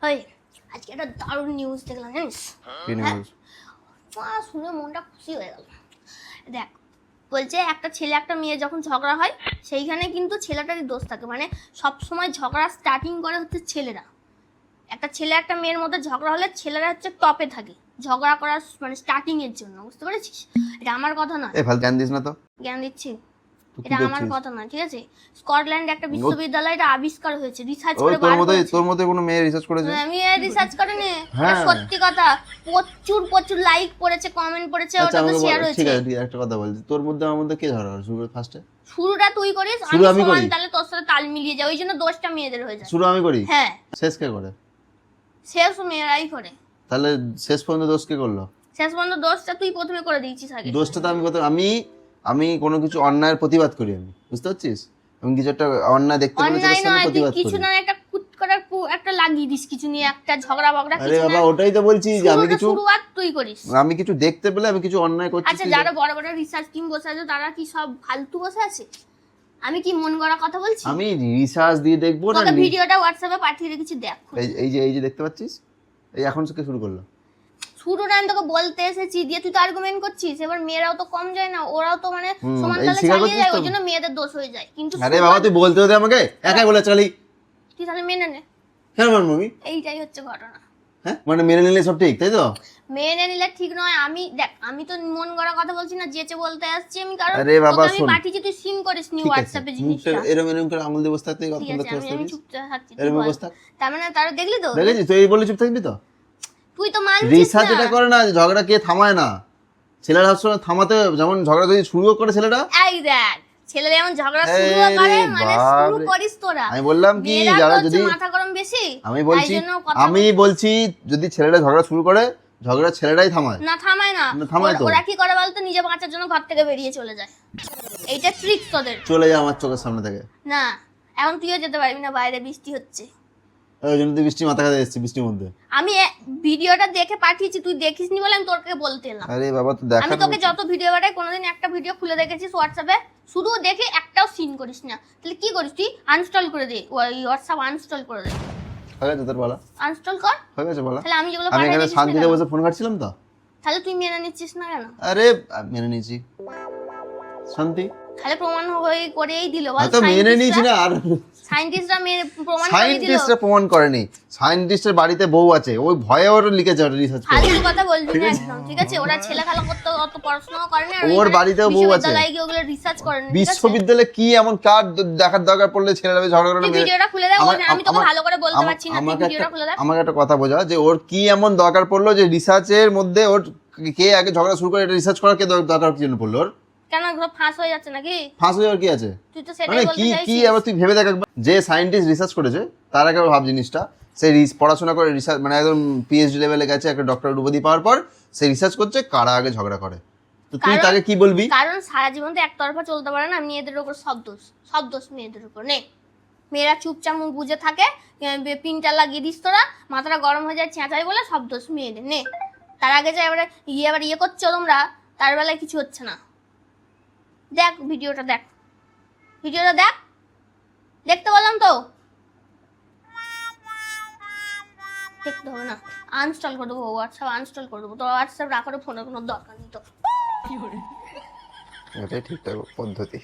ওই আজকে একটা দারুণ নিউজ দেখলাম জানিস? কি নিউজ? শুনে মনটা খুশি হয়ে গেল। দেখ, বলছে একটা ছেলে একটা মেয়ে যখন ঝগড়া হয় সেইখানে কিন্তু ছেলেটারই দোষ থাকে, মানে সব সময় ঝগড়া স্টার্টিং করে হচ্ছে ছেলেরা। একটা ছেলে একটা মেয়ের মধ্যে ঝগড়া হলে ছেলেরা হচ্ছে টপে থাকে ঝগড়া করার, মানে স্টার্টিং এর জন্য, বুঝতে পেরেছিস? এটা আমার কথা না। এ ফালতু জ্ঞান দিস না তো। জ্ঞান দিচ্ছি, তুই কি এটা আমার করছিস? কথা না, ঠিক আছে? স্কটল্যান্ডে একটা বিশ্ববিদ্যালয় এটা আবিষ্কার হয়েছে, রিসার্চ ওই করে বার করেছে। তোর মধ্যে কোনো মেয়ে রিসার্চ করেছে? আমি রিসার্চ করিনি, হ্যাঁ। এটা সত্যি কথা। প্রচুর লাইক পড়েছে, কমেন্ট পড়েছে, আচ্ছা ওটাতে আমাকে শেয়ার বল, হয়েছে। ঠিক আছে একটা কথা বলছি, তোর মধ্যে আমার মধ্যে কে ঝগড়া করে শুরু ফার্স্টে? শুরুটা তুই করিস, শুরু আমি সমান করি? তালে তোর সাথে তাল মিলিয়ে যায়, ওই জন্য দোষটা মেয়েদের হয়ে যায়। শুরু আমি করি? হ্যাঁ। শেষ কে করে? শেষ মেয়েরাই করে। তাহলে শেষ পর্যন্ত দোষ কে করলো? শেষ পর্যন্ত দোষটা তুই প্রথমে করে দিয়েছিস আগে। দোষটা তো আমি কোনো কিছু অন্যায়ের প্রতিবাদ করি, আমি বুঝতে পারছিস? আমি কিছু একটা অন্যায় দেখতে পেলে সেটার সামনে প্রতিবাদ কিছু করি। না, একটা কুট করে একটা লাগিয়ে দিস কিছু নিয়ে, একটা ঝগড়া বগড়া আরে কিছু না। বাবা, ওটাই তো বলছি যে শুরুয়াত তুই করিস। আমি কিছু দেখতে পেলে আমি কিছু অন্যায় করছি। আচ্ছা, যারা বড় বড় রিসার্চ টিম বসে আছে তারা কি সব ফালতু বসে আছে? আমি কি মন গড়া কথা বলছি? আমি রিসার্চ দিয়ে দেখবো না? তোকে ভিডিওটা হোয়াটসঅ্যাপে পাঠিয়ে রেখেছি, দেখ। এই যে দেখতে পাচ্ছিস, এই এখন থেকে শুরু করলো। শুরুটা আমি তোকে বলতে এসেছি, দিয়ে তুই তো আর্গুমেন্ট করছিস। এবার মেয়েরাও তো কম যায় না, ওরাও তো মানে সমান এই তালে স্বীকার চালিয়ে যায়, করছিস ওই তো? জন্য মেয়েদের দোষ হয়ে যায়। কিন্তু আরে বাবা, তুই বলতে হতে আমাকে একাই বলে চালি। তুই তাহলে মেনে নে, কেন মানবো আমি? এইটাই হচ্ছে ঘটনা। হ্যাঁ, মানে মেনে নিলে সব ঠিক, তাই তো? মেনে নিলে ঠিক নয়। আমি দেখ, আমি তো মন গড়া কথা বলছি না, যেচে বলতে আসছি আমি, কারণ আরে বাবা, তোকে আমি শোন। পাঠিয়েছি, তুই সিন করিস নি ঠিক আছে, হোয়াটসঅ্যাপে জিনিসটা। এরম করে আঙুল দিয়ে বসে থাকতে ঠিক কতক্ষণ আছে, দেখতে আমি পারিস? চুপচাপ থাকছি, তুই এরম বল। অবস্থা তার মানে তারা দেখলি তো, দেখেছিস? তুই এই বলে চুপ থাকবি তো? তুই তো মানছিস রিসার্চ না। এটা করে না যে ঝগড়া কে থামায় না। ছেলেরা সবসময় থামাতে, যেমন ঝগড়া যদি শুরুও করে ছেলেরা। এই দেখ, ছেলেরা যেমন ঝগড়া এই শুরু করে, রে মানে শুরু বাপরে। করিস তোরা। আমি বললাম কি, মেয়েরা তো যারা হচ্ছে যদি মাথা গরম বেশি, আমি তাই জন্য কথা বলছি যদি ছেলেরা ঝগড়া শুরু করে, ঝগড়া ছেলেরাই থামায় না, থামায় না। না, থামায় তো। ওরা কি করে বলতো, নিজে বাঁচার জন্য ঘর থেকে বেরিয়ে চলে যায়। এইটা ট্রিক তোদের। চলে যায় আমার চোখের সামনে থেকে। না, এখন তুইও যেতে পারবি না, বাইরে বৃষ্টি হচ্ছে। ওই জন্য তুই বৃষ্টি মাথা খাতে এসেছিস বৃষ্টির মধ্যে। আমি ভিডিওটা দেখে পাঠিয়েছি, তুই দেখিসনি বলে আমি তোকে বলতে এলাম। আরে বাবা, তুই দেখা। আমি তোকে যত ভিডিও পাঠাই, কোনোদিন একটা ভিডিও খুলে দেখেছিস হোয়াটসঅ্যাপে? শুধু দেখে একটাও সিন করিস না। তাহলে কি করিস তুই? আনইনস্টল করে দে, ওই হোয়াটসঅ্যাপ আনইনস্টল করে দে। হয়ে গেছে তোর বলা? আনইনস্টল কর। হয়ে গেছে বলা? তাহলে আমি যেগুলো আমি পাঠাই এখানে দিচ্ছিস শান্তিতে না বসে ফোন ঘাটছিলাম তো। তাহলে তুই মেনে নিচ্ছিস না কেন? আরে মেনে নিয়েছি, শান্তি। তাহলে প্রমাণ হয়ে করেই দিল, বল। হয়তো মেনে নিয়েছি না, আর সায়েন্টিস্টরা প্রমাণ করে দিল। সায়েন্টিস্টরা প্রমাণ করেনি। সায়েন্টিস্টের বাড়িতে বউ আছে, ওই ভয়ে ওর লিখেছে, ওটা রিসার্চ করে। ফালতু কথা বলবি না একদম, ঠিক আছে? ওরা ছেলে খেলা করতে অত পড়াশোনাও করে না, আর ওর বাড়িতেও বউ আছে। বিশ্ববিদ্যালয়ে গিয়ে ওগুলো রিসার্চ করে না, ঠিক আছে? বিশ্ববিদ্যালয়ে কি এমন কার দেখার দরকার পড়লে ছেলেরা ঝগড়া করে? তুই ভিডিওটা খুলে দে, আমি তোকে ভালো করে বলতে পারছি না, তুই ভিডিওটা খুলে দে। আমাকে একটা কথা বোঝা, যে ওর কি এমন দরকার পড়লো যে রিসার্চের মধ্যে ওর কে আগে ঝগড়া শুরু করে, এটা রিসার্চ করার কে দরকার কি জন্য পড়লো ওর? কেন এগুলো ফাঁস হয়ে যাচ্ছে নাকি? ফাঁস হয়ে যাওয়ার কি আছে? তুই তো সেটাই মানে বলতে কি চাইছিস। আবার তুই ভেবে দেখ একবার, যে সায়েন্টিস্ট রিসার্চ করেছে তার আগে ভাব জিনিসটা, সে পড়াশোনা করে রিসার্চ, মানে একদম পিএইচডি লেভেলে গেছে, একটা ডক্টরেট উপাধি পাওয়ার পর সে রিসার্চ করছে কারা আগে ঝগড়া করে। তো তুই তাকে কি বলবি? কারণ সারা জীবন তো একতরফা চলতে পারে না, মেয়েদের উপর সব দোষ মেয়েদের উপর নে। মেয়েরা চুপচাপ মুখ বুঝে থাকে, পিনটা লাগিয়ে দিস তোরা, মাথাটা গরম হয়ে যায় চেঁচাই বলে, সব দোষ মেয়েদের নে। তার আগে যে এবার ইয়ে করছো তোমরা, তার বেলায় কিছু হচ্ছে না। দেখ ভিডিওটা দেখ, দেখতে বললাম তো। দেখতে হবে না, আনইনস্টল করে দেবো হোয়াটসঅ্যাপ, আনইনস্টল করে দেবো। তোর হোয়াটসঅ্যাপ রাখারও ফোনের কোনো দরকার নেই তো। ওটাই ঠিকঠাক পদ্ধতি।